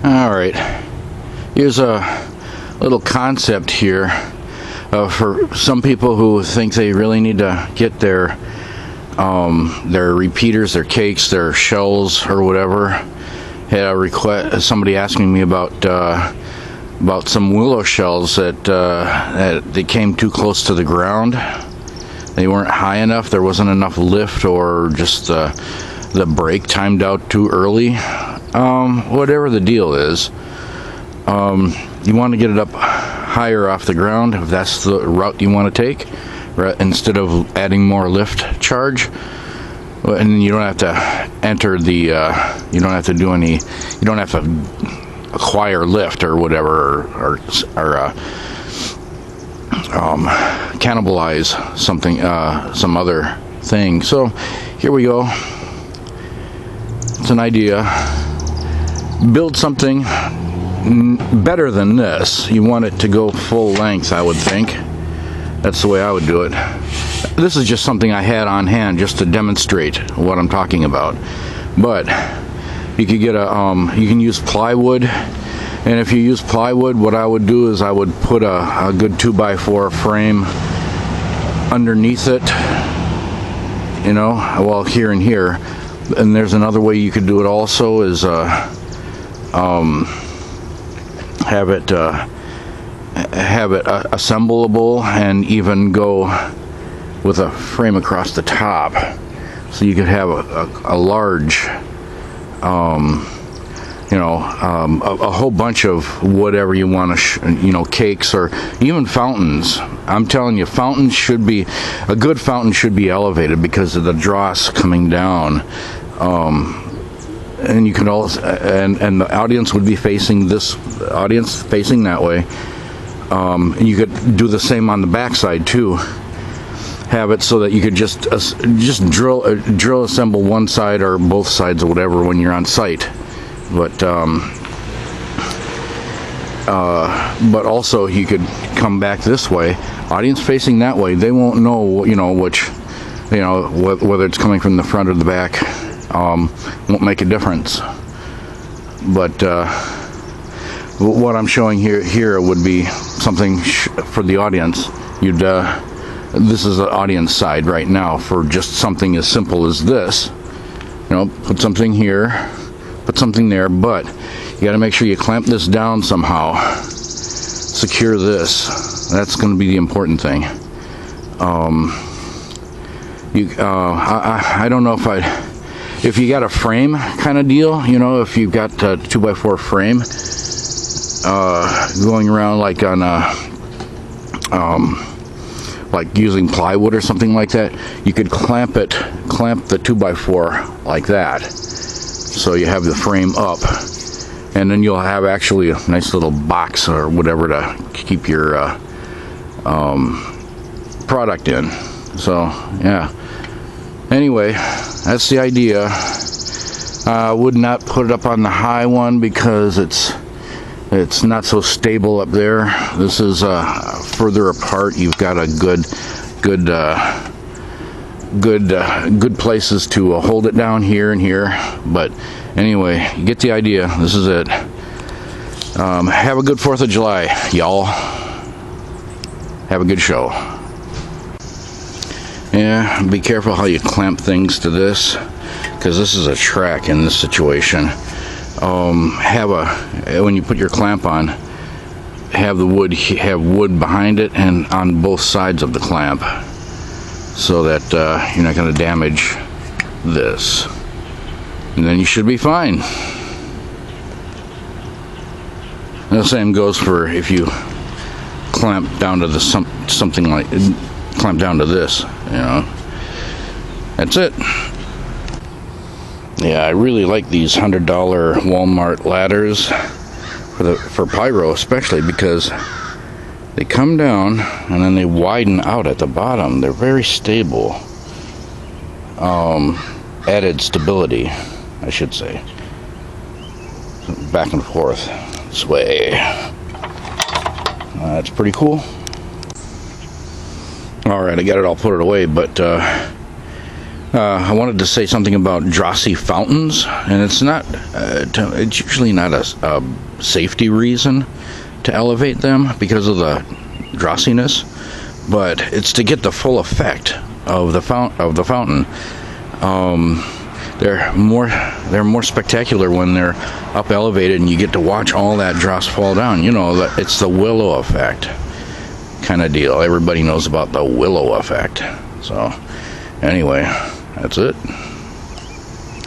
Alright, here's a little concept here for some people who think they really need to get their repeaters, their cakes, their shells or whatever. Had a request, somebody asking me about some willow shells that they came too close to the ground. They weren't high enough, there wasn't enough lift, or just the break timed out too early. Whatever the deal is, you want to get it up higher off the ground if that's the route you want to take, instead of adding more lift charge. And you don't have to enter the you don't have to do any, you don't have to acquire lift or whatever, or cannibalize something, some other thing. So here we go. It's an idea. Build something better than this. You want it to go full length, I would think. That's the way I would do it. This is just something I had on hand just to demonstrate what I'm talking about. But you could get you can use plywood, and if you use plywood, what I would do is I would put a good 2x4 frame underneath it, you know, well, here and here. And there's another way you could do it also, is have it assemblable and even go with a frame across the top, so you could have a large, you know, a whole bunch of whatever you want to, you know, cakes or even fountains. I'm telling you, fountains should be, a good fountain should be elevated because of the dross coming down. And you can also, and the audience would be facing this, audience facing that way. And you could do the same on the backside too. Have it so that you could just drill assemble one side or both sides or whatever when you're on site. But also you could come back this way, audience facing that way. They won't know, you know, which, you know, whether it's coming from the front or the back. Won't make a difference. But what I'm showing here would be something for the audience. You'd this is the audience side right now for just something as simple as this. You know, put something here, put something there, but you got to make sure you clamp this down somehow. Secure this. That's going to be the important thing. I don't know if you got a frame kind of deal, you know, if you've got a 2x4 frame going around like on a like using plywood or something like that, you could clamp the 2x4 like that, so you have the frame up, and then you'll have actually a nice little box or whatever to keep your product in. So yeah, anyway, that's the idea. I would not put it up on the high one because it's not so stable up there. This is further apart. You've got a good places to hold it down here and here. But anyway, you get the idea. This is it. Have a good 4th of July, y'all. Have a good show. Yeah, be careful how you clamp things to this, because this is a track in this situation. When you put your clamp on, have wood behind it and on both sides of the clamp, so that you're not going to damage this, and then you should be fine. And the same goes for if you clamp down to something like clamp down to this, you know. That's it. Yeah, I really like these $100 Walmart ladders for pyro, especially because they come down and then they widen out at the bottom. They're very stable. Added stability, I should say. Back and forth, sway. That's pretty cool. Alright, I got it all put it away, but I wanted to say something about Drossy fountains, and it's not. It's usually not a safety reason to elevate them because of the drossiness, but it's to get the full effect of the fountain. They're more spectacular when they're up elevated, and you get to watch all that dross fall down. You know, it's the willow effect kind of deal. Everybody knows about the willow effect. So, anyway, that's it.